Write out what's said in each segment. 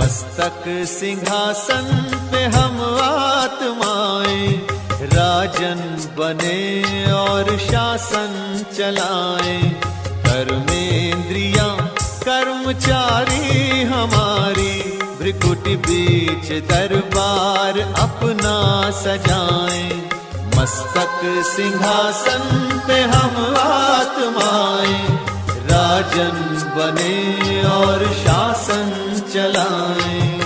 मस्तक सिंहासन पे हम आत्माएं, राजन बने और शासन चलाएं। कर्मेंद्रियां कर्मचारी हमारी, भ्रिकुटी बीच दरबार अपना सजाएं। मस्तक सिंहासन पे हम आत्माएं, राजन बने और शासन चलाएं।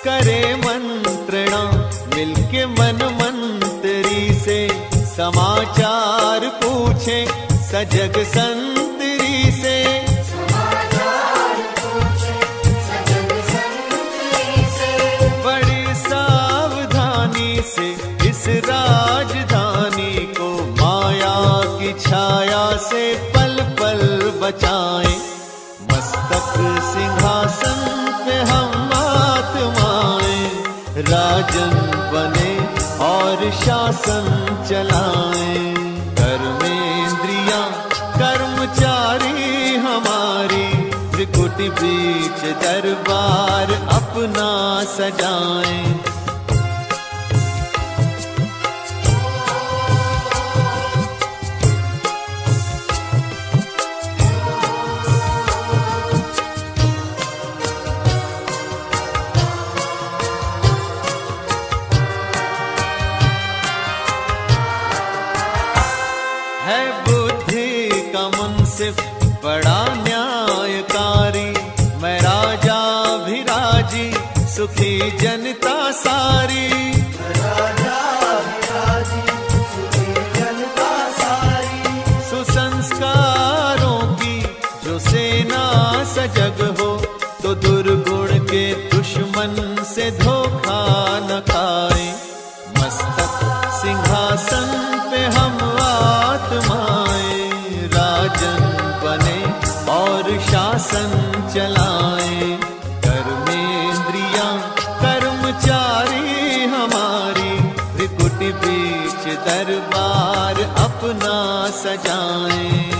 करे मंत्रणा मिलके मन मंत्री से, समाचार पूछे सजग संतरी से। समाचार पूछे सजग संतरी से। बड़ी सावधानी से इस राजधानी को माया की छाया से पल पल बचाएं। मस्तक सिंहासन पे हम आत्माएं, राजन बने और शासन चलाएं। कर्मेंद्रियां कर्मचारी हमारी, त्रिकुटी बीच दरबार अपना सजाएं। है बुद्धि का मुंसिफ बड़ा न्यायकारी, मैं राजा भी राजी सुखी जनता सारी। राजा भी राजी सुखी जनता सारी। सुसंस्कारों की जो सेना सजग हो, तो दुर्गुण के दुश्मन से धोखा न खाए। मस्तक सिंहासन पे हम आत्माएं, राजन बने और शासन चलाएं। कर्मेंद्रियां कर्मचारी हमारी, त्रिकुटी बीच दरबार अपना सजाएं।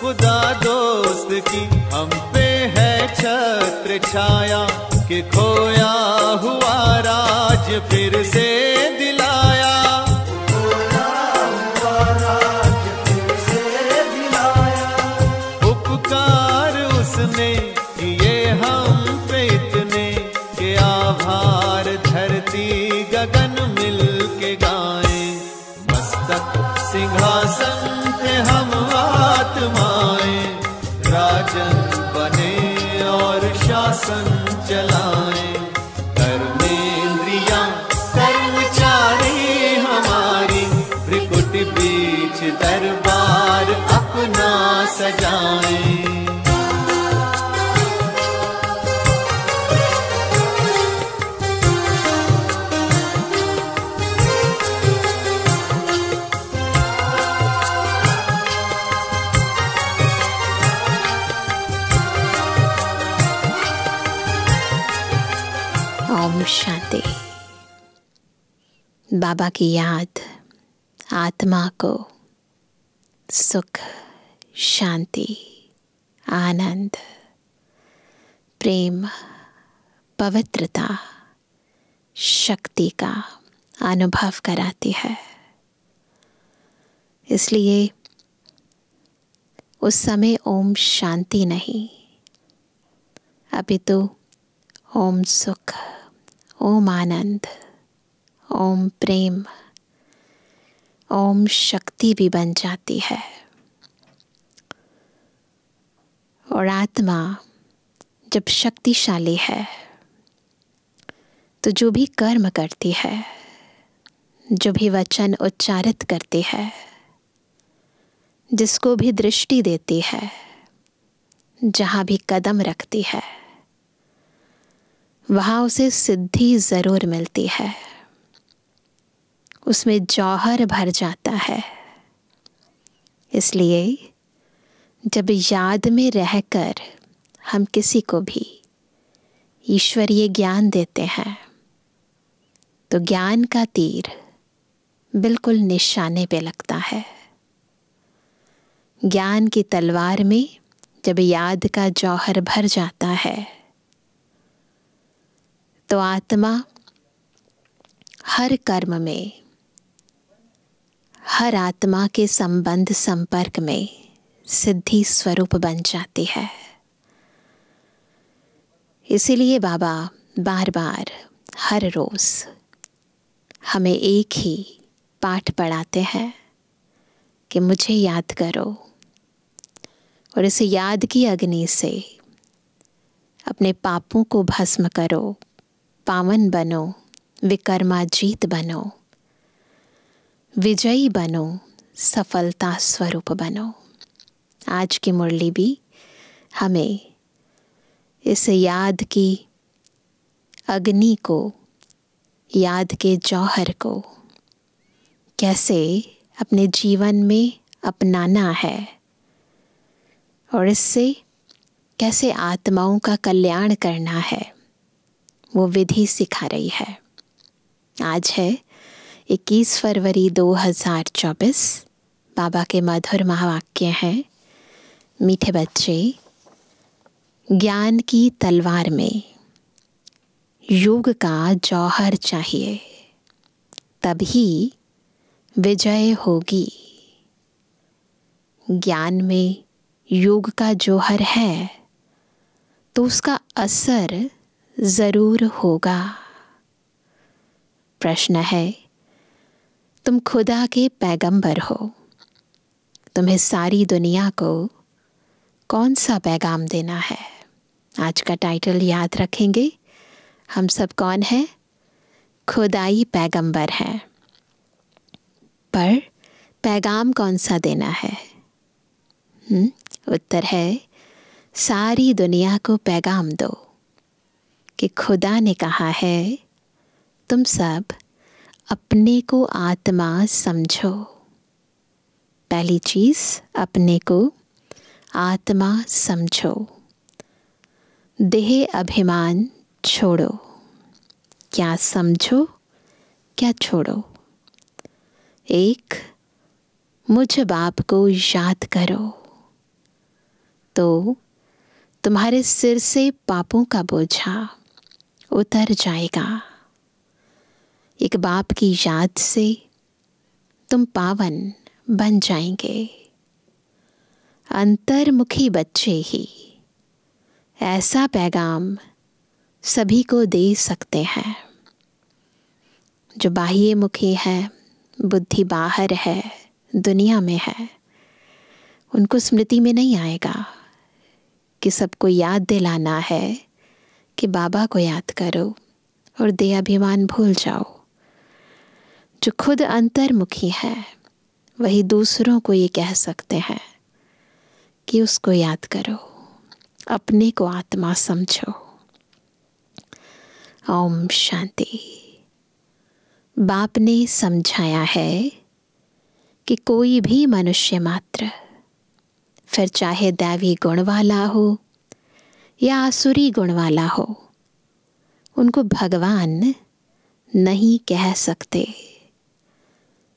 खुदा दोस्त की हम पे है छत्र छाया, कि खोया हुआ राज फिर से दिलाया। खोया हुआ राज फिर से दिलाया। उपकार उसने किए हम पे इतने, के आभार धरती गगन मिल के गाएं। मस्तक सिंहासन पे हम आत्माएं, राजन बने और शासन चलाएं। कर्मेंद्रियां कर्मचारी हमारी, भ्रिकुटी बीच दरबार अपना सजाएं। ओम शांति। बाबा की याद आत्मा को सुख, शांति, आनंद, प्रेम, पवित्रता, शक्ति का अनुभव कराती है। इसलिए उस समय ओम शांति नहीं, अपितु ओम सुख, ओम आनंद, ओम प्रेम, ओम शक्ति भी बन जाती है। और आत्मा जब शक्तिशाली है तो जो भी कर्म करती है, जो भी वचन उच्चारित करती है, जिसको भी दृष्टि देती है, जहाँ भी कदम रखती है, वहाँ उसे सिद्धि ज़रूर मिलती है, उसमें जौहर भर जाता है। इसलिए जब याद में रहकर हम किसी को भी ईश्वरीय ज्ञान देते हैं, तो ज्ञान का तीर बिल्कुल निशाने पे लगता है। ज्ञान की तलवार में जब याद का जौहर भर जाता है, तो आत्मा हर कर्म में, हर आत्मा के संबंध संपर्क में सिद्धि स्वरूप बन जाती है। इसीलिए बाबा बार बार हर रोज हमें एक ही पाठ पढ़ाते हैं कि मुझे याद करो, और इस याद की अग्नि से अपने पापों को भस्म करो, पावन बनो, विकर्माजीत बनो, विजयी बनो, सफलता स्वरूप बनो। आज की मुरली भी हमें इस याद की अग्नि को, याद के जौहर को कैसे अपने जीवन में अपनाना है और इससे कैसे आत्माओं का कल्याण करना है, वो विधि सिखा रही है। आज है 21 फरवरी 2024। बाबा के मधुर महावाक्य हैं, मीठे बच्चे, ज्ञान की तलवार में योग का जौहर चाहिए, तभी विजय होगी। ज्ञान में योग का जौहर है तो उसका असर जरूर होगा। प्रश्न है, तुम खुदा के पैगंबर हो, तुम्हें सारी दुनिया को कौन सा पैगाम देना है? आज का टाइटल याद रखेंगे, हम सब कौन हैं? खुदाई पैगंबर हैं। पर पैगाम कौन सा देना है? उत्तर है, सारी दुनिया को पैगाम दो कि खुदा ने कहा है, तुम सब अपने को आत्मा समझो। पहली चीज, अपने को आत्मा समझो। देह अभिमान छोड़ो। क्या समझो, क्या छोड़ो? एक, मुझ बाप को याद करो तो तुम्हारे सिर से पापों का बोझा उतर जाएगा। एक बाप की याद से तुम पावन बन जाएंगे। अंतर्मुखी बच्चे ही ऐसा पैगाम सभी को दे सकते हैं। जो बाह्यमुखी है, बुद्धि बाहर है, दुनिया में है, उनको स्मृति में नहीं आएगा कि सबको याद दिलाना है कि बाबा को याद करो और देह अभिमान भूल जाओ। जो खुद अंतर्मुखी है, वही दूसरों को ये कह सकते हैं कि उसको याद करो, अपने को आत्मा समझो। ओम शांति। बाप ने समझाया है कि कोई भी मनुष्य मात्र, फिर चाहे दैवी गुण वाला हो या आसुरी गुण वाला हो, उनको भगवान नहीं कह सकते।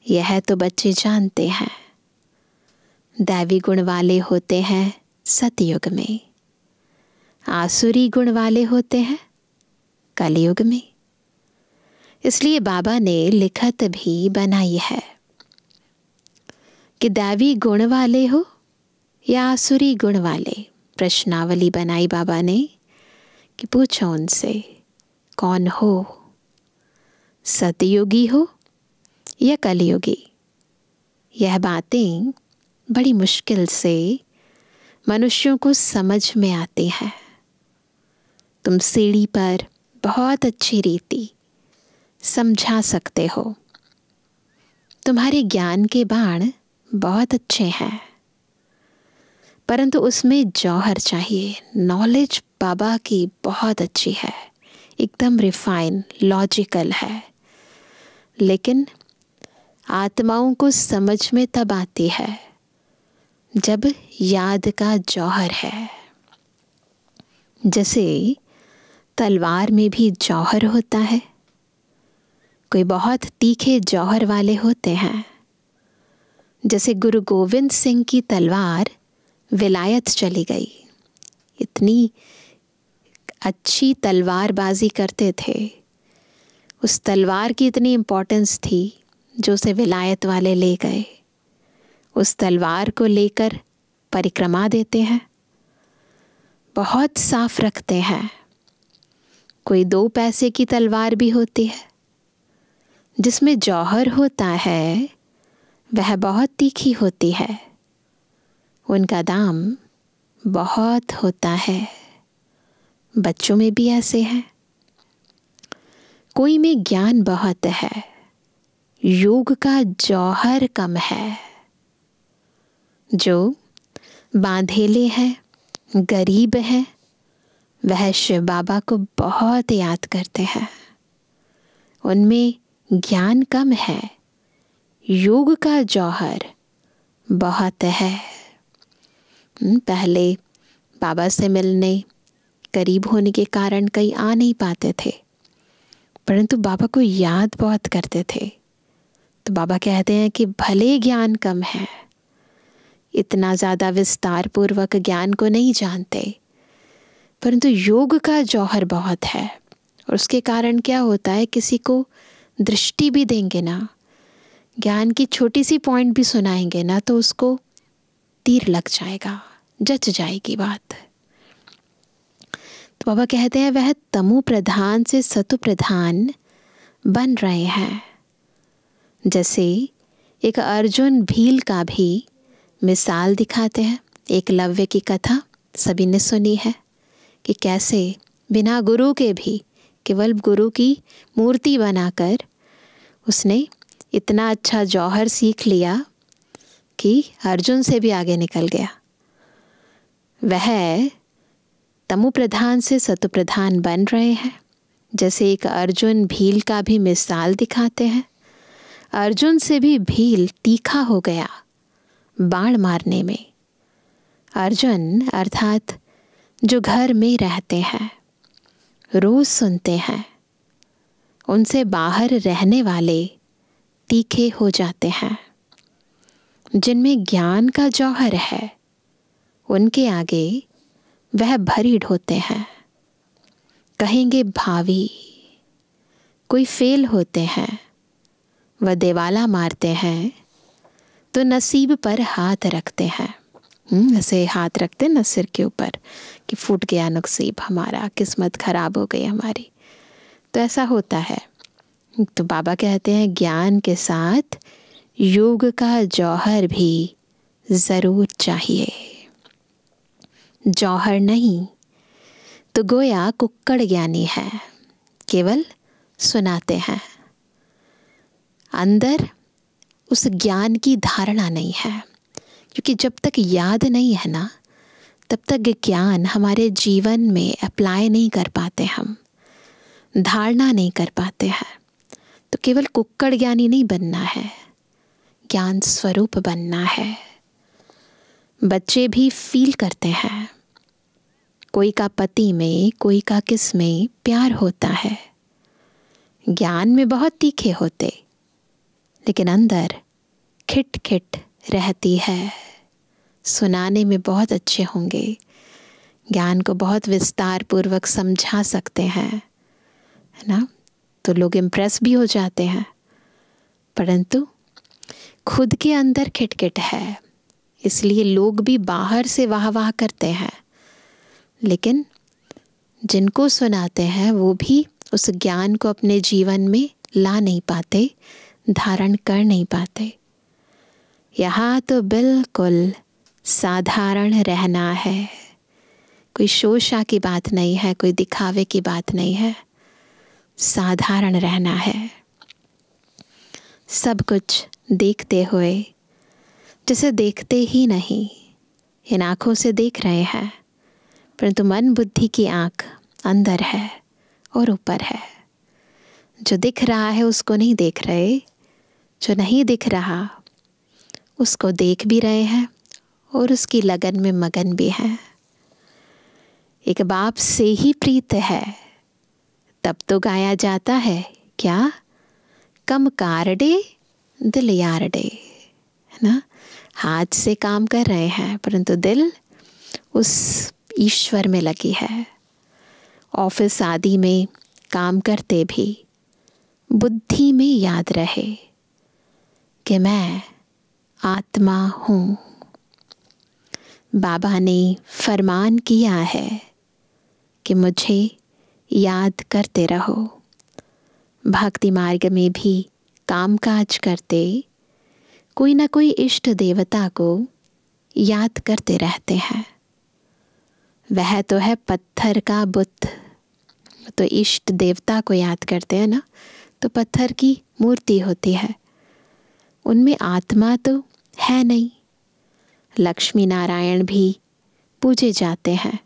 यह तो बच्चे जानते हैं। दैवी गुण वाले होते हैं सतयुग में, आसुरी गुण वाले होते हैं कलयुग में। इसलिए बाबा ने लिखत भी बनाई है कि दैवी गुण वाले हो या आसुरी गुण वाले। प्रश्नावली बनाई बाबा ने कि पूछो उनसे, कौन हो? सतयुगी हो या कलयुगी? यह बातें बड़ी मुश्किल से मनुष्यों को समझ में आती हैं। तुम सीढ़ी पर बहुत अच्छी रीति समझा सकते हो, तुम्हारे ज्ञान के बाण बहुत अच्छे हैं, परंतु उसमें जौहर चाहिए। नॉलेज बाबा की बहुत अच्छी है, एकदम रिफाइन लॉजिकल है, लेकिन आत्माओं को समझ में तब आती है जब याद का जौहर है। जैसे तलवार में भी जौहर होता है, कोई बहुत तीखे जौहर वाले होते हैं। जैसे गुरु गोविंद सिंह की तलवार विलायत चली गई, इतनी अच्छी तलवारबाजी करते थे, उस तलवार की इतनी इम्पोर्टेंस थी जो उसे विलायत वाले ले गए। उस तलवार को लेकर परिक्रमा देते हैं, बहुत साफ रखते हैं। कोई 2 पैसे की तलवार भी होती है, जिसमें जौहर होता है, वह बहुत तीखी होती है, उनका दाम बहुत होता है। बच्चों में भी ऐसे हैं। कोई में ज्ञान बहुत है, योग का जौहर कम है। जो बांधेले हैं, गरीब हैं, वह शिव बाबा को बहुत याद करते हैं। उनमें ज्ञान कम है, योग का जौहर बहुत है। पहले बाबा से मिलने, करीब होने के कारण कई आ नहीं पाते थे, परंतु बाबा को याद बहुत करते थे। तो बाबा कहते हैं कि भले ज्ञान कम है, इतना ज़्यादा विस्तार पूर्वक ज्ञान को नहीं जानते, परंतु योग का जौहर बहुत है। और उसके कारण क्या होता है, किसी को दृष्टि भी देंगे ना, ज्ञान की छोटी सी पॉइंट भी सुनाएंगे ना, तो उसको तीर लग जाएगा, जच जाएगी बात। तो बाबा कहते हैं वह तमो प्रधान से सतु प्रधान बन रहे हैं। जैसे एक अर्जुन भील का भी मिसाल दिखाते हैं। एकलव्य की कथा सभी ने सुनी है कि कैसे बिना गुरु के भी, केवल गुरु की मूर्ति बनाकर उसने इतना अच्छा जौहर सीख लिया कि अर्जुन से भी आगे निकल गया। वह तमो प्रधान से सतु प्रधान बन रहे हैं। जैसे एक अर्जुन भील का भी मिसाल दिखाते हैं। अर्जुन से भी भील तीखा हो गया बाण मारने में। अर्जुन अर्थात जो घर में रहते हैं, रोज सुनते हैं, उनसे बाहर रहने वाले तीखे हो जाते हैं। जिनमें ज्ञान का जौहर है, उनके आगे वह भरीड़ होते हैं, कहेंगे भावी। कोई फेल होते हैं, वह देवाला मारते हैं तो नसीब पर हाथ रखते हैं। ऐसे हाथ रखते हैं ना सिर के ऊपर कि फूट गया नसीब हमारा, किस्मत खराब हो गई हमारी। तो ऐसा होता है। तो बाबा कहते हैं ज्ञान के साथ योग का जौहर भी ज़रूर चाहिए। जौहर नहीं तो गोया कुक्कड़ ज्ञानी है, केवल सुनाते हैं। अंदर उस ज्ञान की धारणा नहीं है, क्योंकि जब तक याद नहीं है ना, तब तक ज्ञान हमारे जीवन में अप्लाई नहीं कर पाते, हम धारणा नहीं कर पाते हैं। तो केवल कुक्कड़ ज्ञानी नहीं बनना है, ज्ञान स्वरूप बनना है। बच्चे भी फील करते हैं, कोई का पति में, कोई का किस में प्यार होता है। ज्ञान में बहुत तीखे होते, लेकिन अंदर खिट खिट रहती है। सुनाने में बहुत अच्छे होंगे, ज्ञान को बहुत विस्तार पूर्वक समझा सकते हैं, है ना, तो लोग इम्प्रेस भी हो जाते हैं, परंतु खुद के अंदर खिटखिट है, इसलिए लोग भी बाहर से वाह वाह करते हैं, लेकिन जिनको सुनाते हैं वो भी उस ज्ञान को अपने जीवन में ला नहीं पाते, धारण कर नहीं पाते। यहाँ तो बिल्कुल साधारण रहना है, कोई शोशा की बात नहीं है, कोई दिखावे की बात नहीं है, साधारण रहना है। सब कुछ देखते हुए जैसे देखते ही नहीं, इन आँखों से देख रहे हैं, परंतु मन बुद्धि की आँख अंदर है और ऊपर है। जो दिख रहा है उसको नहीं देख रहे, जो नहीं दिख रहा उसको देख भी रहे हैं और उसकी लगन में मगन भी हैं। एक बाप से ही प्रीत है, तब तो गाया जाता है क्या, कम कारडे दिल यारडे, है ना। हाथ से काम कर रहे हैं परंतु दिल उस ईश्वर में लगी है। ऑफिस आदि में काम करते भी बुद्धि में याद रहे कि मैं आत्मा हूँ। बाबा ने फरमान किया है कि मुझे याद करते रहो। भक्ति मार्ग में भी कामकाज करते कोई ना कोई इष्ट देवता को याद करते रहते हैं। वह तो है पत्थर का बुत, तो इष्ट देवता को याद करते हैं ना, तो पत्थर की मूर्ति होती है, उनमें आत्मा तो है नहीं। लक्ष्मी नारायण भी पूजे जाते हैं,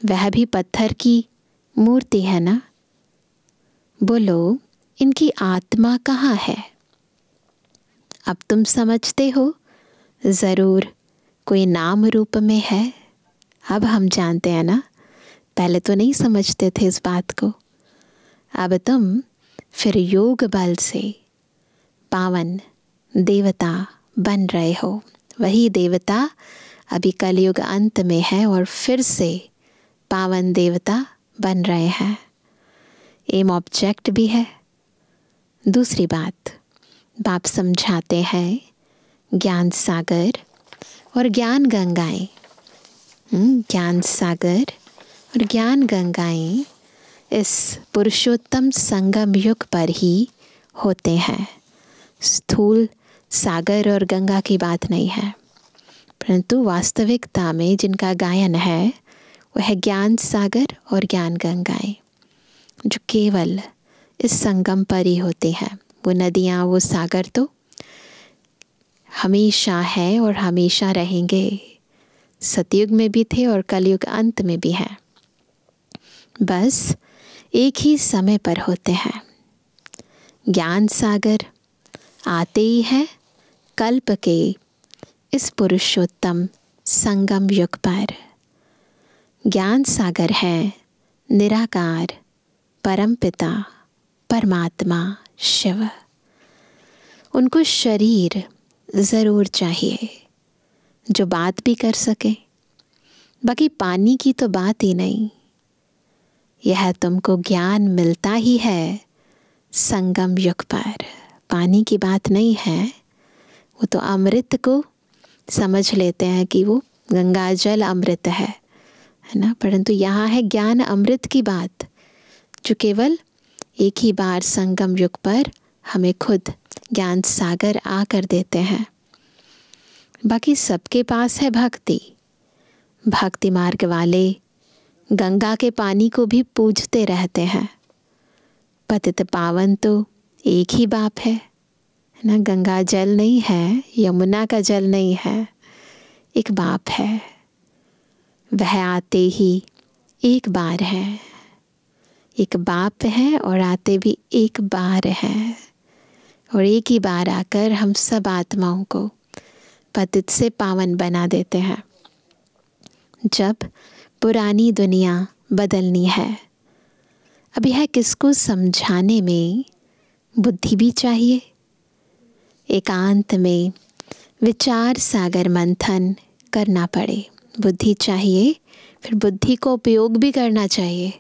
वह भी पत्थर की मूर्ति है ना। बोलो इनकी आत्मा कहाँ है? अब तुम समझते हो, ज़रूर कोई नाम रूप में है। अब हम जानते हैं ना, पहले तो नहीं समझते थे इस बात को। अब तुम फिर योग बल से पावन देवता बन रहे हो। वही देवता अभी कलयुग अंत में है और फिर से पावन देवता बन रहे हैं। एम ऑब्जेक्ट भी है। दूसरी बात, बाप समझाते हैं ज्ञान सागर और ज्ञान गंगाएं। ज्ञान सागर और ज्ञान गंगाएं इस पुरुषोत्तम संगम युग पर ही होते हैं। स्थूल सागर और गंगा की बात नहीं है, परंतु वास्तविकता में जिनका गायन है वह ज्ञान सागर और ज्ञान गंगाएं, जो केवल इस संगम पर ही होते हैं। वो नदियाँ, वो सागर तो हमेशा है और हमेशा रहेंगे। सतयुग में भी थे और कलयुग अंत में भी हैं, बस एक ही समय पर होते हैं। ज्ञान सागर आते ही है कल्प के इस पुरुषोत्तम संगम युग पर। ज्ञान सागर है निराकार परमपिता परमात्मा शिव। उनको शरीर ज़रूर चाहिए जो बात भी कर सके, बाकी पानी की तो बात ही नहीं। यह तुमको ज्ञान मिलता ही है संगम युग पर, पानी की बात नहीं है। वो तो अमृत को समझ लेते हैं कि वो गंगा जल अमृत है ना, परंतु यहाँ है ज्ञान अमृत की बात, जो केवल एक ही बार संगम युग पर हमें खुद ज्ञान सागर आकर देते हैं। बाकी सबके पास है भक्ति। भक्ति मार्ग वाले गंगा के पानी को भी पूजते रहते हैं। पतित पावन तो एक ही बाप है ना, गंगा जल नहीं है, यमुना का जल नहीं है, एक बाप है। वह आते ही एक बार है, एक बाप है और आते भी एक बार है, और एक ही बार आकर हम सब आत्माओं को पतित से पावन बना देते हैं। जब पुरानी दुनिया बदलनी है, अब यह किसको समझाने में बुद्धि भी चाहिए। एकांत में विचार सागर मंथन करना पड़े, बुद्धि चाहिए, फिर बुद्धि को उपयोग भी करना चाहिए।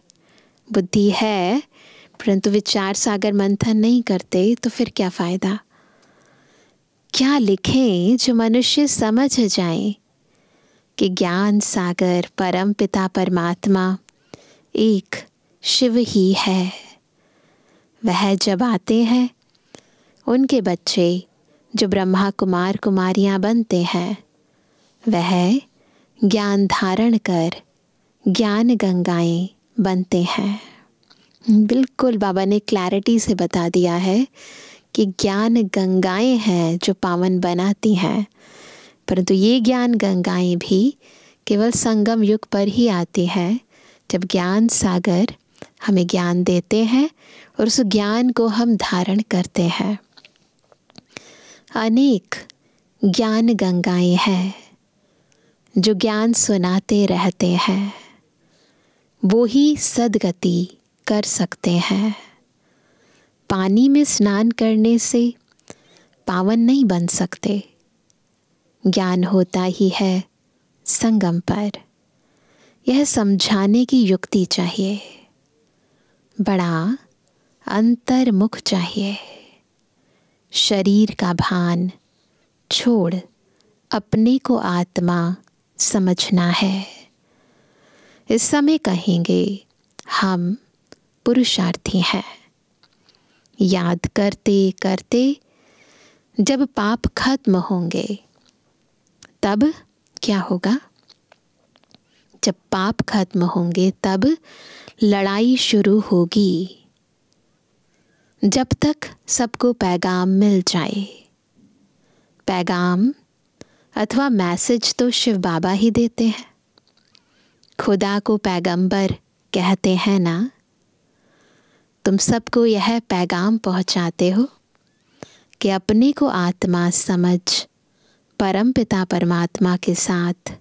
बुद्धि है परंतु विचार सागर मंथन नहीं करते तो फिर क्या फ़ायदा। क्या लिखें जो मनुष्य समझ जाए कि ज्ञान सागर परम पिता परमात्मा एक शिव ही है। वह जब आते हैं, उनके बच्चे जो ब्रह्मा कुमार कुमारियां बनते हैं, वह ज्ञान धारण कर ज्ञान गंगाएं बनते हैं। बिल्कुल बाबा ने क्लैरिटी से बता दिया है कि ज्ञान गंगाएं हैं जो पावन बनाती हैं, परंतु ये ज्ञान गंगाएं भी केवल संगम युग पर ही आती है, जब ज्ञान सागर हमें ज्ञान देते हैं और उस ज्ञान को हम धारण करते हैं। अनेक ज्ञान गंगाएं हैं जो ज्ञान सुनाते रहते हैं, वो ही सद्गति कर सकते हैं। पानी में स्नान करने से पावन नहीं बन सकते, ज्ञान होता ही है संगम पर। यह समझाने की युक्ति चाहिए, बड़ा अंतर्मुख चाहिए। शरीर का भान छोड़ अपने को आत्मा समझना है। इस समय कहेंगे हम पुरुषार्थी हैं। याद करते करते जब पाप खत्म होंगे तब क्या होगा? जब पाप खत्म होंगे तब लड़ाई शुरू होगी। जब तक सबको पैगाम मिल जाए, पैगाम अथवा मैसेज तो शिव बाबा ही देते हैं। खुदा को पैगंबर कहते हैं ना। तुम सबको यह पैगाम पहुंचाते हो कि अपने को आत्मा समझ परम पिता परमात्मा के साथ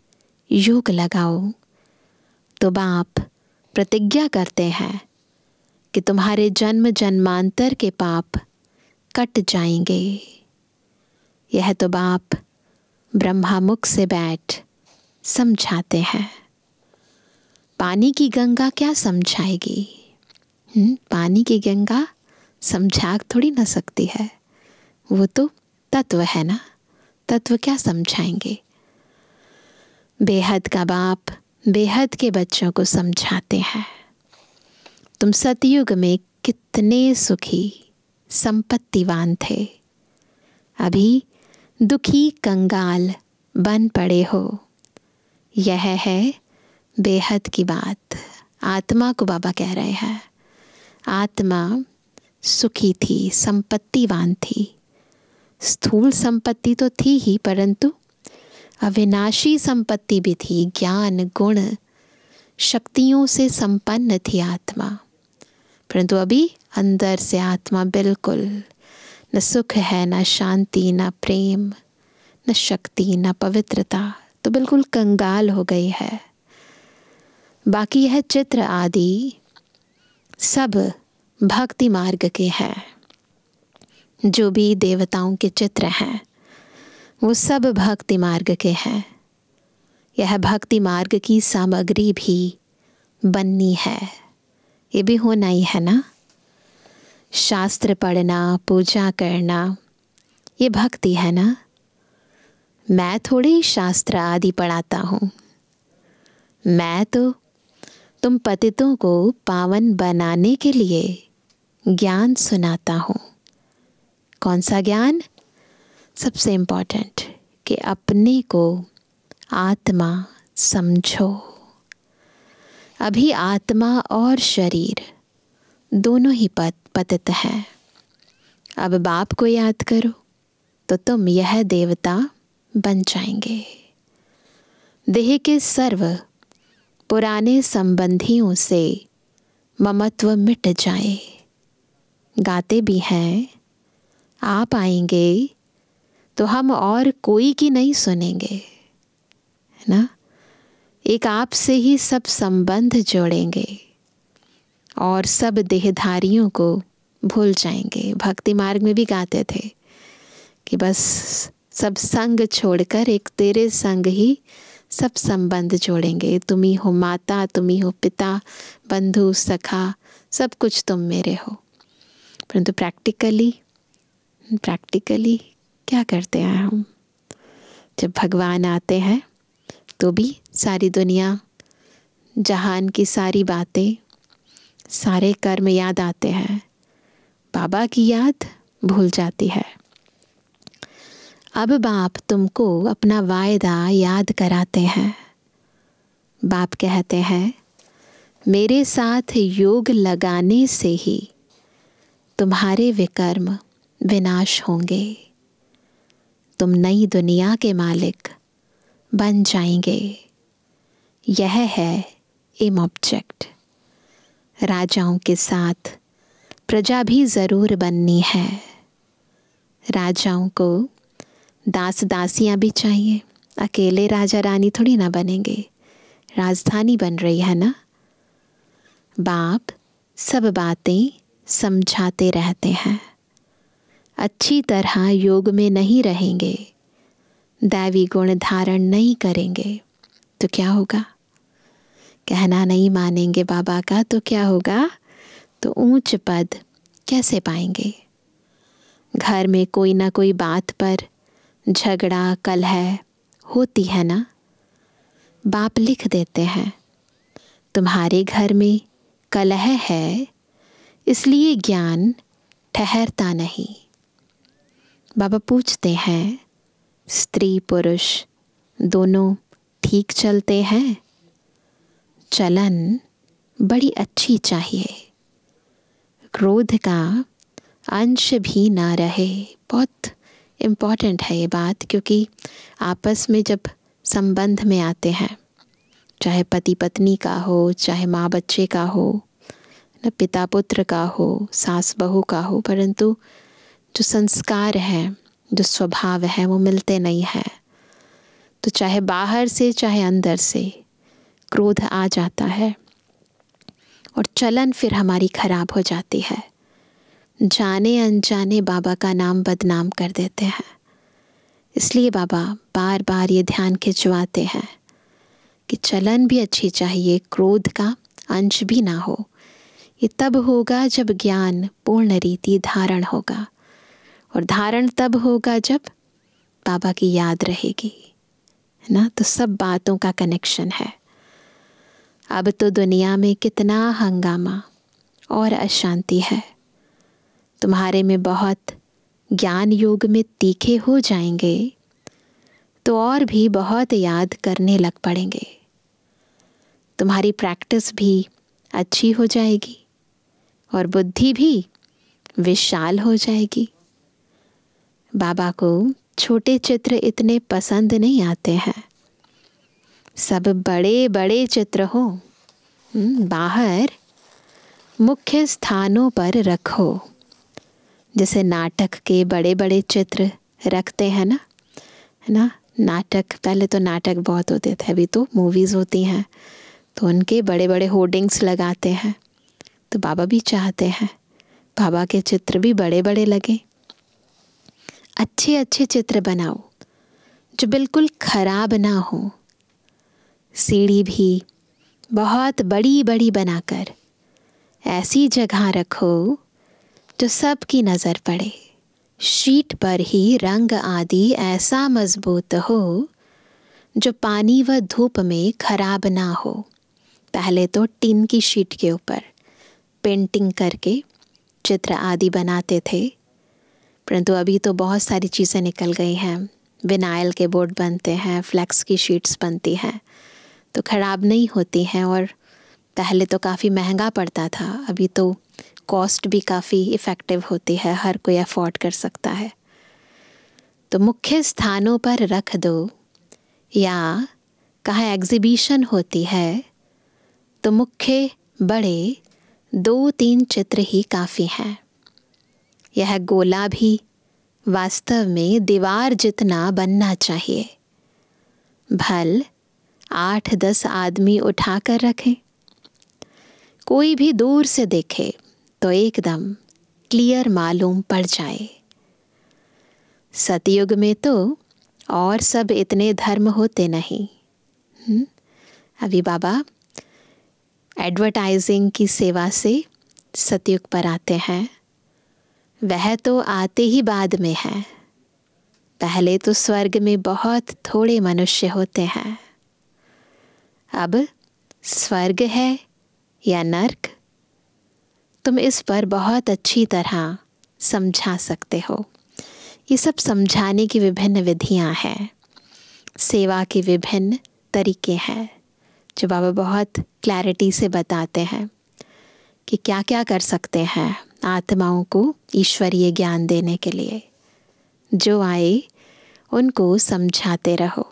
योग लगाओ। तो बाप प्रतिज्ञा करते हैं कि तुम्हारे जन्म जन्मांतर के पाप कट जाएंगे। यह तो बाप ब्रह्मा मुख से बैठ समझाते हैं। पानी की गंगा क्या समझाएगी? पानी की गंगा समझा थोड़ी ना सकती है, वो तो तत्व है ना। तत्व क्या समझाएंगे? बेहद का बाप बेहद के बच्चों को समझाते हैं। तुम सतयुग में कितने सुखी संपत्तिवान थे, अभी दुखी कंगाल बन पड़े हो। यह है बेहद की बात। आत्मा को बाबा कह रहे हैं। आत्मा सुखी थी, संपत्तिवान थी। स्थूल संपत्ति तो थी ही, परंतु अविनाशी संपत्ति भी थी। ज्ञान गुण शक्तियों से संपन्न थी आत्मा, परंतु अभी अंदर से आत्मा बिल्कुल न सुख है, न शांति, न प्रेम, न शक्ति, न पवित्रता, तो बिल्कुल कंगाल हो गई है। बाकी यह चित्र आदि सब भक्ति मार्ग के हैं। जो भी देवताओं के चित्र हैं वो सब भक्ति मार्ग के हैं। यह भक्ति मार्ग की सामग्री भी बननी है, ये भी होना ही है ना। शास्त्र पढ़ना, पूजा करना, ये भक्ति है ना। मैं थोड़ी शास्त्र आदि पढ़ाता हूँ, मैं तो तुम पतितों को पावन बनाने के लिए ज्ञान सुनाता हूँ। कौन सा ज्ञान? सबसे इम्पोर्टेंट कि अपने को आत्मा समझो। अभी आत्मा और शरीर दोनों ही पतित हैं। अब बाप को याद करो तो तुम यह देवता बन जाएंगे। देह के सर्व पुराने संबंधियों से ममत्व मिट जाए। गाते भी हैं, आप आएंगे तो हम और कोई की नहीं सुनेंगे, है ना। एक आप से ही सब संबंध जोड़ेंगे और सब देहधारियों को भूल जाएंगे। भक्ति मार्ग में भी गाते थे कि बस सब संग छोड़कर एक तेरे संग ही सब संबंध जोड़ेंगे। तुम ही हो माता, तुम ही हो पिता, बंधु, सखा, सब कुछ तुम मेरे हो। परंतु प्रैक्टिकली क्या करते हैं हम? जब भगवान आते हैं तो भी सारी दुनिया, जहान की सारी बातें, सारे कर्म याद आते हैं, बाबा की याद भूल जाती है। अब बाप तुमको अपना वायदा याद कराते हैं। बाप कहते हैं, मेरे साथ योग लगाने से ही तुम्हारे विकर्म विनाश होंगे। तुम नई दुनिया के मालिक बन जाएंगे। यह है एम ऑब्जेक्ट। राजाओं के साथ प्रजा भी ज़रूर बननी है। राजाओं को दास दासियां भी चाहिए। अकेले राजा रानी थोड़ी ना बनेंगे, राजधानी बन रही है ना। बाप सब बातें समझाते रहते हैं। अच्छी तरह योग में नहीं रहेंगे, दैवी गुण धारण नहीं करेंगे तो क्या होगा? कहना नहीं मानेंगे बाबा का तो क्या होगा? तो ऊंच पद कैसे पाएंगे? घर में कोई ना कोई बात पर झगड़ा कलह होती है ना। बाप लिख देते हैं, तुम्हारे घर में कलह है, इसलिए ज्ञान ठहरता नहीं। बाबा पूछते हैं, स्त्री पुरुष दोनों ठीक चलते हैं? चलन बड़ी अच्छी चाहिए, क्रोध का अंश भी ना रहे। बहुत इम्पॉर्टेंट है ये बात, क्योंकि आपस में जब संबंध में आते हैं, चाहे पति पत्नी का हो, चाहे माँ बच्चे का हो, न पिता पुत्र का हो, सास बहू का हो, परंतु जो संस्कार हैं, जो स्वभाव है वो मिलते नहीं हैं। तो चाहे बाहर से चाहे अंदर से क्रोध आ जाता है और चलन फिर हमारी खराब हो जाती है। जाने अनजाने बाबा का नाम बदनाम कर देते हैं। इसलिए बाबा बार बार ये ध्यान खिंचवाते हैं कि चलन भी अच्छी चाहिए, क्रोध का अंश भी ना हो। ये तब होगा जब ज्ञान पूर्ण रीति धारण होगा, और धारण तब होगा जब बाबा की याद रहेगी, है ना। तो सब बातों का कनेक्शन है। अब तो दुनिया में कितना हंगामा और अशांति है। तुम्हारे में बहुत ज्ञान योग में तीखे हो जाएंगे तो और भी बहुत याद करने लग पड़ेंगे। तुम्हारी प्रैक्टिस भी अच्छी हो जाएगी और बुद्धि भी विशाल हो जाएगी। बाबा को छोटे चित्र इतने पसंद नहीं आते हैं, सब बड़े बड़े चित्र हो। बाहर मुख्य स्थानों पर रखो। जैसे नाटक के बड़े बड़े चित्र रखते हैं ना, है ना। नाटक, पहले तो नाटक बहुत होते थे, अभी तो मूवीज़ होती हैं, तो उनके बड़े बड़े होर्डिंग्स लगाते हैं। तो बाबा भी चाहते हैं बाबा के चित्र भी बड़े बड़े लगे। अच्छे अच्छे चित्र बनाओ जो बिल्कुल खराब ना हो। सीढ़ी भी बहुत बड़ी बड़ी बनाकर ऐसी जगह रखो जो सबकी नज़र पड़े। शीट पर ही रंग आदि ऐसा मजबूत हो जो पानी व धूप में खराब ना हो। पहले तो टिन की शीट के ऊपर पेंटिंग करके चित्र आदि बनाते थे, परंतु अभी तो बहुत सारी चीज़ें निकल गई हैं। विनाइल के बोर्ड बनते हैं, फ्लेक्स की शीट्स बनती हैं, तो ख़राब नहीं होती हैं। और पहले तो काफ़ी महंगा पड़ता था, अभी तो कॉस्ट भी काफ़ी इफ़ेक्टिव होती है, हर कोई अफोर्ड कर सकता है। तो मुख्य स्थानों पर रख दो, या कहाँ एग्ज़िबिशन होती है तो मुख्य बड़े 2-3 चित्र ही काफ़ी हैं। यह गोला भी वास्तव में दीवार जितना बनना चाहिए। भल 8-10 आदमी उठाकर रखें, कोई भी दूर से देखे तो एकदम क्लियर मालूम पड़ जाए। सतयुग में तो और सब इतने धर्म होते नहीं। अभी बाबा एडवर्टाइजिंग की सेवा से सतयुग पर आते हैं। वह तो आते ही बाद में है। पहले तो स्वर्ग में बहुत थोड़े मनुष्य होते हैं। अब स्वर्ग है या नर्क, तुम इस पर बहुत अच्छी तरह समझा सकते हो। ये सब समझाने की विभिन्न विधियां हैं, सेवा के विभिन्न तरीके हैं जो बाबा बहुत क्लैरिटी से बताते हैं कि क्या क्या कर सकते हैं आत्माओं को ईश्वरीय ज्ञान देने के लिए। जो आए उनको समझाते रहो।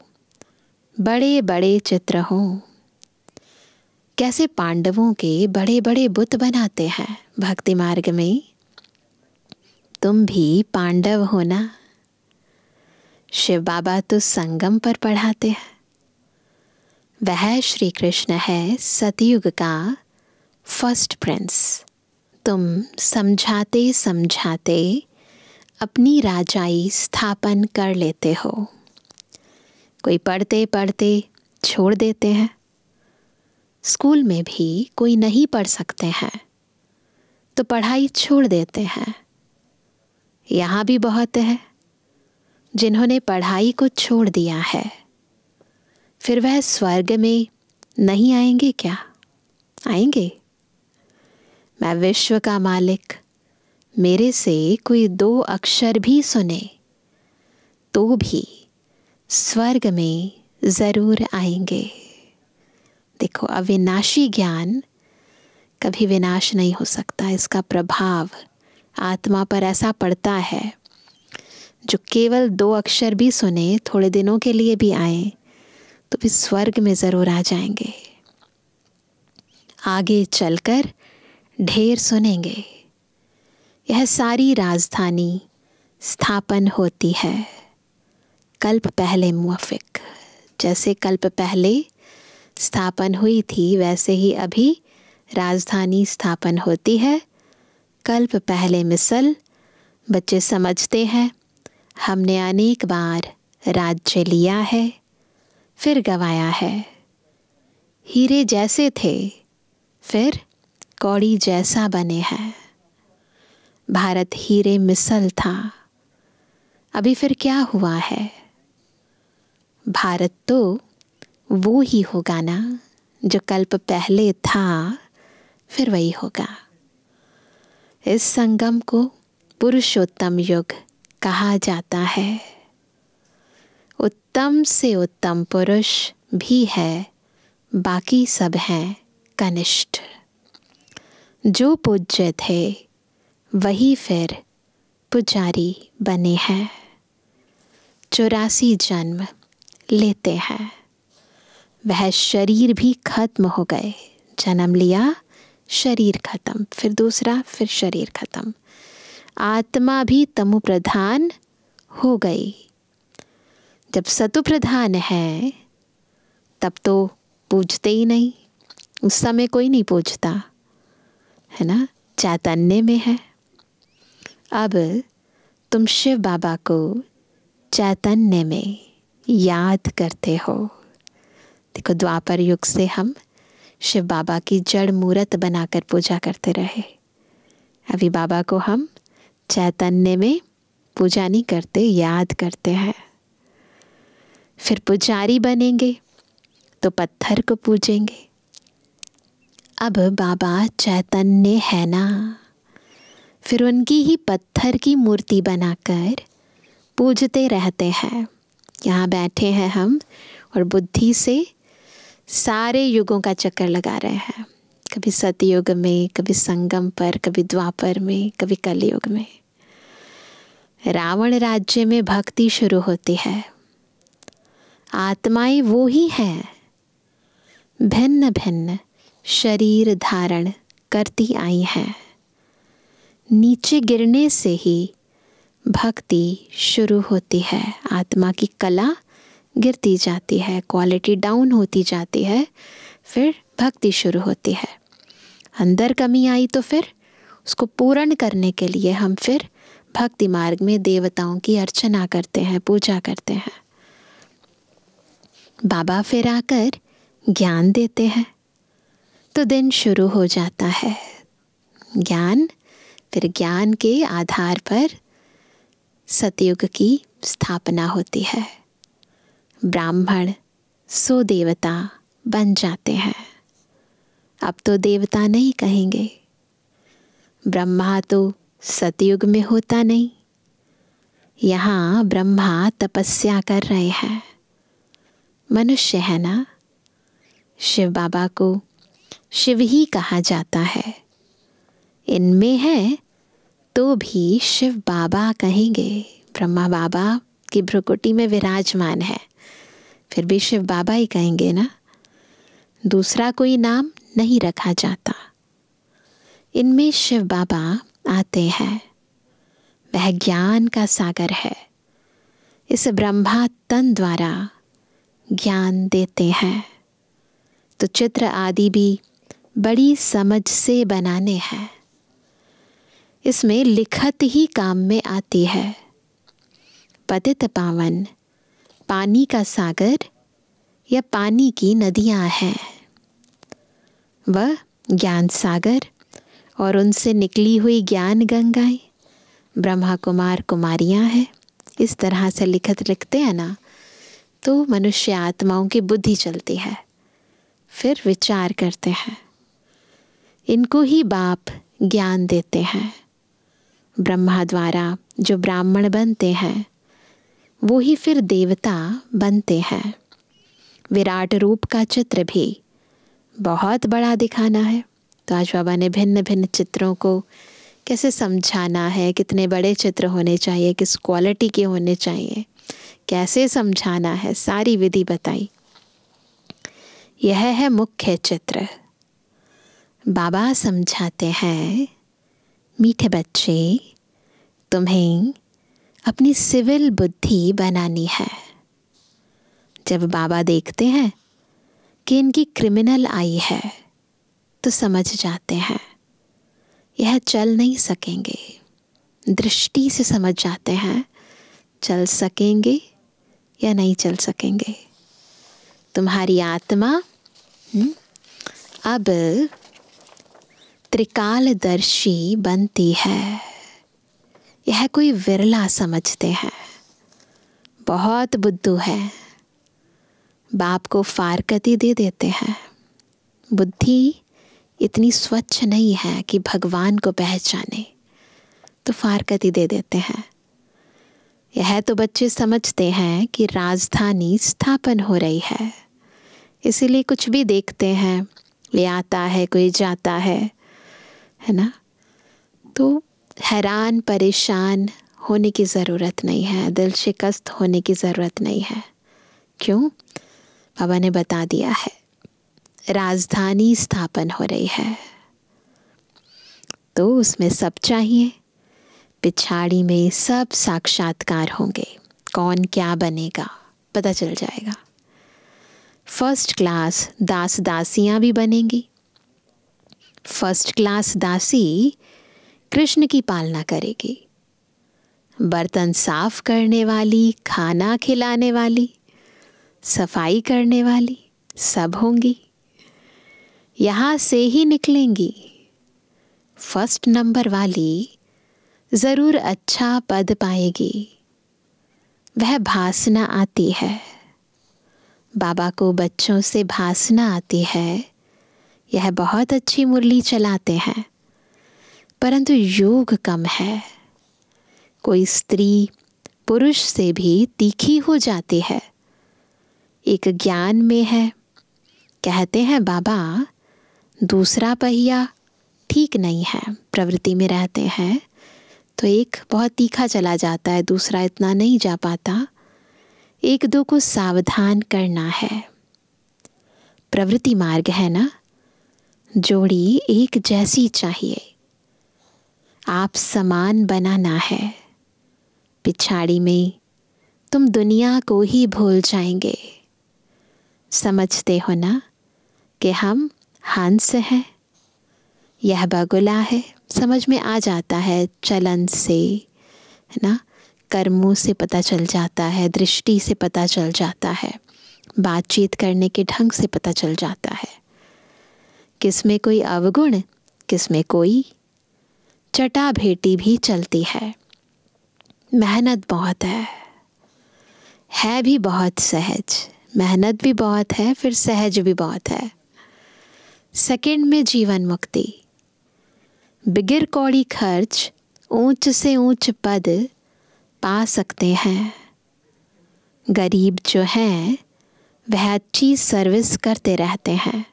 बड़े बड़े चित्र हों। कैसे पांडवों के बड़े बड़े बुत बनाते हैं भक्ति मार्ग में। तुम भी पांडव हो ना। शिव बाबा तो संगम पर पढ़ाते हैं। वह श्री कृष्ण है सतयुग का फर्स्ट प्रिंस। तुम समझाते समझाते अपनी राजाई स्थापन कर लेते हो। कोई पढ़ते पढ़ते छोड़ देते हैं। स्कूल में भी कोई नहीं पढ़ सकते हैं तो पढ़ाई छोड़ देते हैं। यहाँ भी बहुत है जिन्होंने पढ़ाई को छोड़ दिया है। फिर वह स्वर्ग में नहीं आएंगे क्या? आएंगे। मैं विश्व का मालिक, मेरे से कोई 2 अक्षर भी सुने तो भी स्वर्ग में जरूर आएंगे। देखो, अविनाशी ज्ञान कभी विनाश नहीं हो सकता। इसका प्रभाव आत्मा पर ऐसा पड़ता है, जो केवल 2 अक्षर भी सुने, थोड़े दिनों के लिए भी आए तो भी स्वर्ग में जरूर आ जाएंगे। आगे चलकर ढेर सुनेंगे। यह सारी राजधानी स्थापन होती है कल्प पहले मुआफिक। जैसे कल्प पहले स्थापन हुई थी वैसे ही अभी राजधानी स्थापन होती है। कल्प पहले मिसल बच्चे समझते हैं हमने अनेक बार राज्य लिया है फिर गवाया है। हीरे जैसे थे फिर कौड़ी जैसा बने हैं। भारत हीरे मिसल था, अभी फिर क्या हुआ है? भारत तो वो ही होगा ना जो कल्प पहले था, फिर वही होगा। इस संगम को पुरुषोत्तम युग कहा जाता है। उत्तम से उत्तम पुरुष भी है, बाकी सब हैं कनिष्ठ। जो पूज्य थे वही फिर पुजारी बने हैं। 84 जन्म लेते हैं। वह शरीर भी खत्म हो गए। जन्म लिया, शरीर खत्म, फिर दूसरा, फिर शरीर खत्म। आत्मा भी तमु प्रधान हो गई। जब सतु प्रधान है तब तो पूजते ही नहीं। उस समय कोई नहीं पूजता है ना, चैतन्य में है। अब तुम शिव बाबा को चैतन्य में याद करते हो। देखो, द्वापर युग से हम शिव बाबा की जड़ मूर्त बनाकर पूजा करते रहे। अभी बाबा को हम चैतन्य में पूजा नहीं करते, याद करते हैं। फिर पुजारी बनेंगे तो पत्थर को पूजेंगे। अब बाबा चैतन्य है ना, फिर उनकी ही पत्थर की मूर्ति बनाकर पूजते रहते हैं। यहाँ बैठे हैं हम और बुद्धि से सारे युगों का चक्कर लगा रहे हैं। कभी सतयुग में, कभी संगम पर, कभी द्वापर में, कभी कलयुग में। रावण राज्य में भक्ति शुरू होती है। आत्माएं वो ही हैं, भिन्न भिन्न शरीर धारण करती आई हैं। नीचे गिरने से ही भक्ति शुरू होती है। आत्मा की कला गिरती जाती है, क्वालिटी डाउन होती जाती है, फिर भक्ति शुरू होती है। अंदर कमी आई तो फिर उसको पूर्ण करने के लिए हम फिर भक्ति मार्ग में देवताओं की अर्चना करते हैं, पूजा करते हैं। बाबा फिर आकर ज्ञान देते हैं तो दिन शुरू हो जाता है। ज्ञान, फिर ज्ञान के आधार पर सतयुग की स्थापना होती है। ब्राह्मण सो देवता बन जाते हैं। अब तो देवता नहीं कहेंगे। ब्रह्मा तो सतयुग में होता नहीं। यहाँ ब्रह्मा तपस्या कर रहे हैं। मनुष्य है ना, शिव बाबा को शिव ही कहा जाता है। इनमें है तो भी शिव बाबा कहेंगे। ब्रह्मा बाबा की भ्रुकुटी में विराजमान है, फिर भी शिव बाबा ही कहेंगे ना, दूसरा कोई नाम नहीं रखा जाता। इनमें शिव बाबा आते हैं, वह ज्ञान का सागर है। इस ब्रह्मा तन द्वारा ज्ञान देते हैं, तो चित्र आदि भी बड़ी समझ से बनाने हैं। इसमें लिखत ही काम में आती है। पतित पावन पानी का सागर या पानी की नदियां हैं, वह ज्ञान सागर और उनसे निकली हुई ज्ञान गंगाएं ब्रह्मा कुमार कुमारियां हैं। इस तरह से लिखते हैं ना, तो मनुष्य आत्माओं की बुद्धि चलती है, फिर विचार करते हैं। इनको ही बाप ज्ञान देते हैं। ब्रह्मा द्वारा जो ब्राह्मण बनते हैं, वो ही फिर देवता बनते हैं। विराट रूप का चित्र भी बहुत बड़ा दिखाना है, तो आज बाबा ने भिन्न भिन्न चित्रों को कैसे समझाना है, कितने बड़े चित्र होने चाहिए, किस क्वालिटी के होने चाहिए, कैसे समझाना है, सारी विधि बताई। यह है मुख्य चित्र। बाबा समझाते हैं, मीठे बच्चे, तुम्हें अपनी सिविल बुद्धि बनानी है। जब बाबा देखते हैं कि इनकी क्रिमिनल आई है, तो समझ जाते हैं यह चल नहीं सकेंगे। दृष्टि से समझ जाते हैं चल सकेंगे या नहीं चल सकेंगे। तुम्हारी आत्मा अब त्रिकालदर्शी बनती है। यह कोई विरला समझते हैं, बहुत बुद्धू है, बाप को फारकती दे देते हैं। बुद्धि इतनी स्वच्छ नहीं है कि भगवान को पहचाने, तो फारकती दे देते हैं। यह तो बच्चे समझते हैं कि राजधानी स्थापन हो रही है, इसीलिए कुछ भी देखते हैं, ले आता है, कोई जाता है ना। तो हैरान परेशान होने की ज़रूरत नहीं है, दिल शिकस्त होने की ज़रूरत नहीं है। क्यों? बाबा ने बता दिया है, राजधानी स्थापन हो रही है, तो उसमें सब चाहिए। पिछाड़ी में सब साक्षात्कार होंगे, कौन क्या बनेगा पता चल जाएगा। फर्स्ट क्लास दास दासियां भी बनेंगी। फर्स्ट क्लास दासी कृष्ण की पालना करेगी। बर्तन साफ करने वाली, खाना खिलाने वाली, सफाई करने वाली सब होंगी। यहाँ से ही निकलेंगी। फर्स्ट नंबर वाली ज़रूर अच्छा पद पाएगी। वह भासना आती है। बाबा को बच्चों से भासना आती है। यह बहुत अच्छी मुरली चलाते हैं, परंतु योग कम है। कोई स्त्री पुरुष से भी तीखी हो जाती है। एक ज्ञान में है, कहते हैं बाबा दूसरा पहिया ठीक नहीं है, प्रवृत्ति में रहते हैं तो एक बहुत तीखा चला जाता है, दूसरा इतना नहीं जा पाता। एक दो को सावधान करना है। प्रवृत्ति मार्ग है ना, जोड़ी एक जैसी चाहिए, आप समान बनाना है। पिछाड़ी में तुम दुनिया को ही भूल जाएंगे। समझते हो ना कि हम हंस हैं, यह बगुला है, समझ में आ जाता है। चलन से है ना, कर्मों से पता चल जाता है, दृष्टि से पता चल जाता है, बातचीत करने के ढंग से पता चल जाता है, किस में कोई अवगुण, किस में कोई चटा भेटी भी चलती है। मेहनत बहुत है भी बहुत सहज। मेहनत भी बहुत है, फिर सहज भी बहुत है। सेकंड में जीवन मुक्ति, बिगिर कौड़ी खर्च, ऊंच से ऊंच पद पा सकते हैं। गरीब जो हैं वह अच्छी सर्विस करते रहते हैं।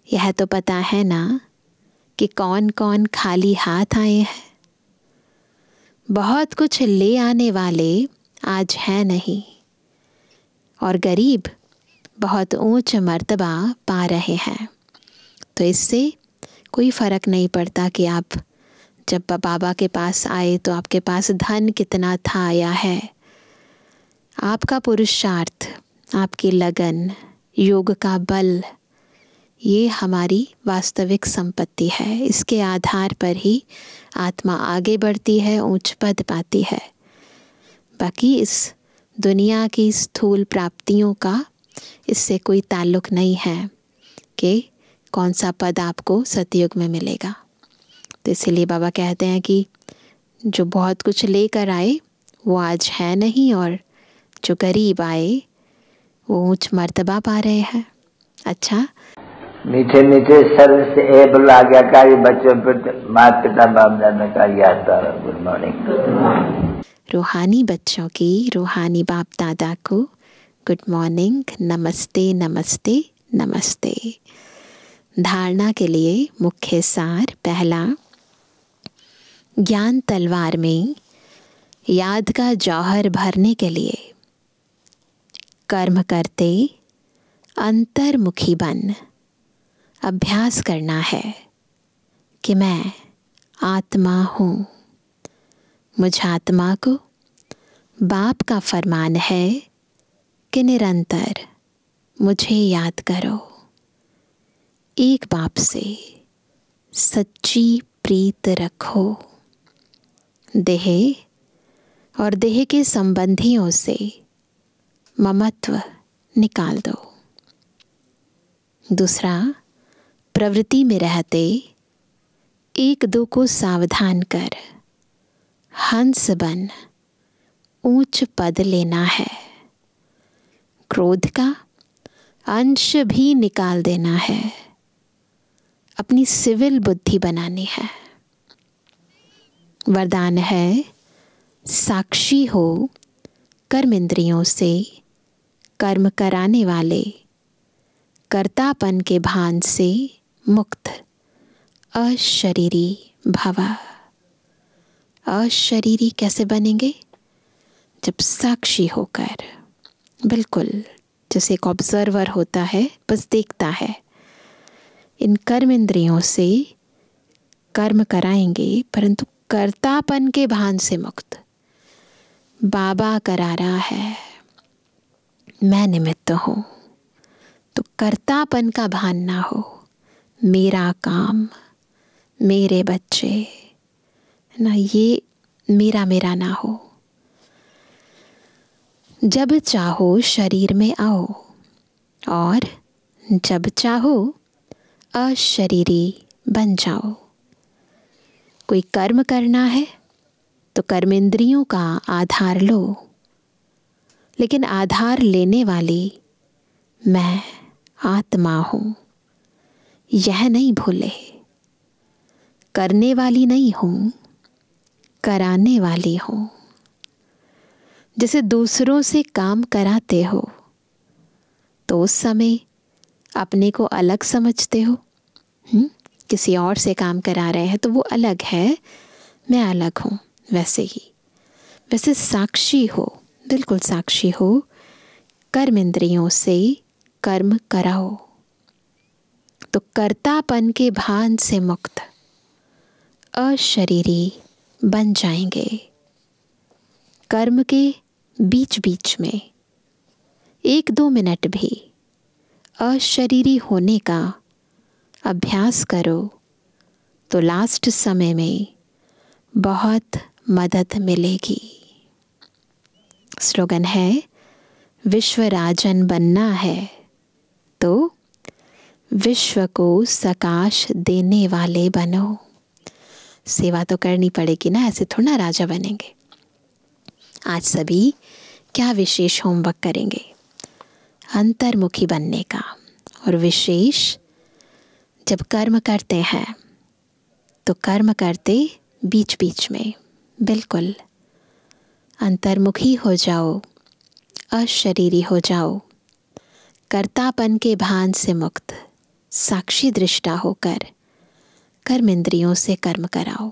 यह तो पता है ना कि कौन कौन खाली हाथ आए हैं। बहुत कुछ ले आने वाले आज हैं नहीं, और गरीब बहुत ऊंच मर्तबा पा रहे हैं। तो इससे कोई फ़र्क नहीं पड़ता कि आप जब बाबा के पास आए तो आपके पास धन कितना था या है। आपका पुरुषार्थ, आपकी लगन, योग का बल, ये हमारी वास्तविक संपत्ति है। इसके आधार पर ही आत्मा आगे बढ़ती है, ऊंच पद पाती है। बाकी इस दुनिया की स्थूल प्राप्तियों का इससे कोई ताल्लुक नहीं है कि कौन सा पद आपको सतयुग में मिलेगा। तो इसीलिए बाबा कहते हैं कि जो बहुत कुछ लेकर आए वो आज है नहीं, और जो गरीब आए वो ऊंच मर्तबा पा रहे हैं। अच्छा, मीठे मीठे स्वर से एबल आज्ञाकारी बच्चों पर माता पिता बाप दादा का याद तारा। Good morning. रूहानी बच्चों की रूहानी बाप दादा को गुड मॉर्निंग, नमस्ते नमस्ते नमस्ते। धारणा के लिए मुख्य सार। पहला, ज्ञान तलवार में याद का जौहर भरने के लिए कर्म करते अंतर्मुखी बन अभ्यास करना है कि मैं आत्मा हूँ। मुझ आत्मा को बाप का फरमान है कि निरंतर मुझे याद करो। एक बाप से सच्ची प्रीत रखो। देह और देह के संबंधियों से ममत्व निकाल दो। दूसरा, प्रवृत्ति में रहते एक दो को सावधान कर हंस बन ऊंच पद लेना है। क्रोध का अंश भी निकाल देना है। अपनी सिविल बुद्धि बनानी है। वरदान है, साक्षी हो कर्म इंद्रियों से कर्म कराने वाले, कर्तापन के भान से मुक्त अशरीरी भव। अशरीरी कैसे बनेंगे? जब साक्षी होकर, बिल्कुल जैसे एक ऑब्जर्वर होता है, बस देखता है। इन कर्म इंद्रियों से कर्म कराएंगे, परंतु कर्तापन के भान से मुक्त। बाबा करा रहा है, मैं निमित्त हूँ, तो कर्तापन का भान ना हो। मेरा काम, मेरे बच्चे ना, ये मेरा मेरा ना हो। जब चाहो शरीर में आओ, और जब चाहो अशरीरी बन जाओ। कोई कर्म करना है तो कर्मेंद्रियों का आधार लो, लेकिन आधार लेने वाली मैं आत्मा हूँ, यह नहीं भूले। करने वाली नहीं हूँ, कराने वाली हूँ। जैसे दूसरों से काम कराते हो तो उस समय अपने को अलग समझते हो। किसी और से काम करा रहे हैं तो वो अलग है, मैं अलग हूँ। वैसे ही, वैसे साक्षी हो, बिल्कुल साक्षी हो। कर्म इंद्रियों से कर्म कराओ तो कर्तापन के भान से मुक्त अशरीरी बन जाएंगे। कर्म के बीच बीच में 1-2 मिनट भी अशरीरी होने का अभ्यास करो तो लास्ट समय में बहुत मदद मिलेगी। स्लोगन है, विश्व राजन बनना है तो विश्व को सकाश देने वाले बनो। सेवा तो करनी पड़ेगी ना, ऐसे थोड़ा राजा बनेंगे। आज सभी क्या विशेष होमवर्क करेंगे? अंतर्मुखी बनने का। और विशेष जब कर्म करते हैं तो कर्म करते बीच बीच में बिल्कुल अंतर्मुखी हो जाओ, अशरीरी हो जाओ। कर्तापन के भान से मुक्त साक्षी दृष्टा होकर कर्म इंद्रियों से कर्म कराओ।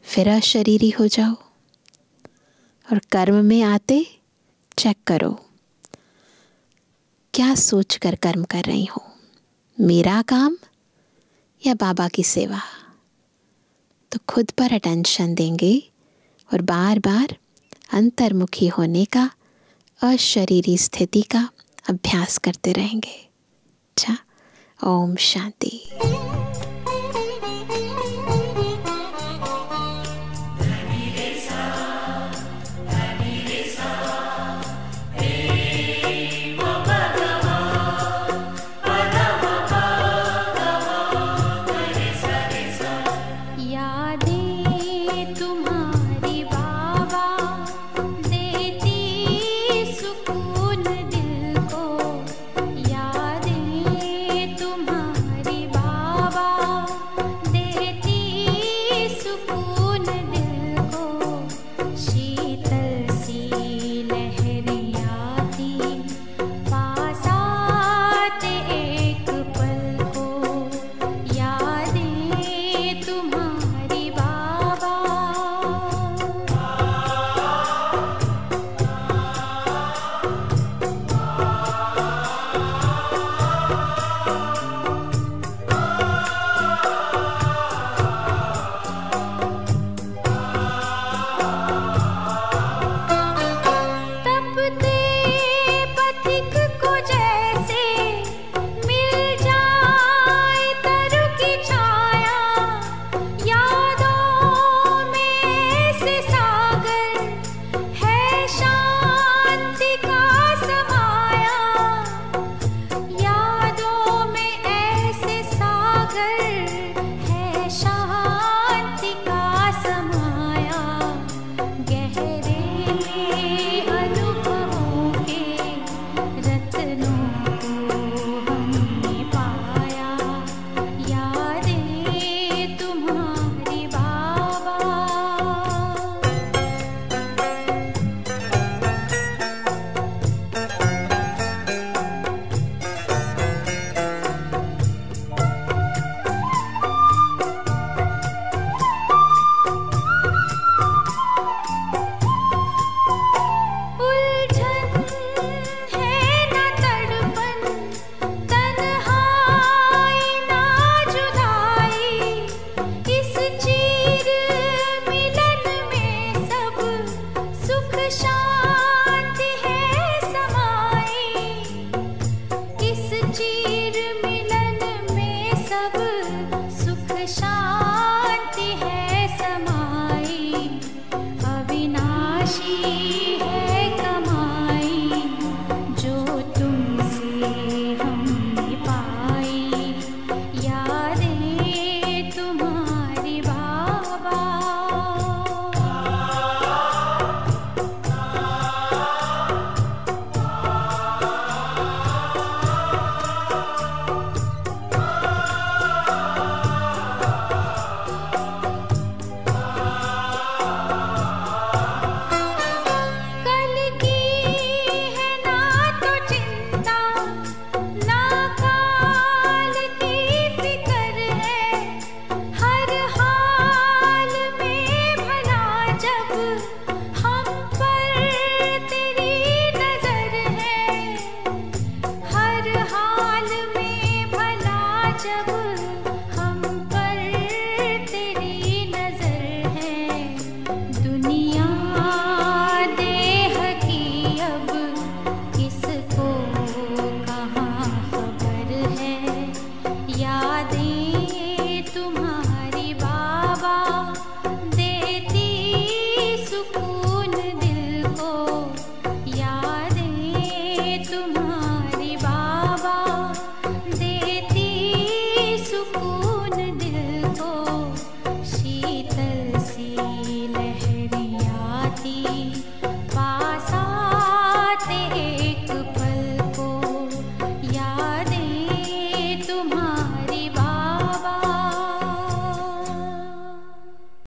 फिर अशरीरी हो जाओ और कर्म में आते चेक करो, क्या सोचकर कर्म कर रही हूँ, मेरा काम या बाबा की सेवा। तो खुद पर अटेंशन देंगे और बार बार अंतर्मुखी होने का, अशरीरी स्थिति का अभ्यास करते रहेंगे। अच्छा, ओम शांति। शांति है समाई, अविनाशी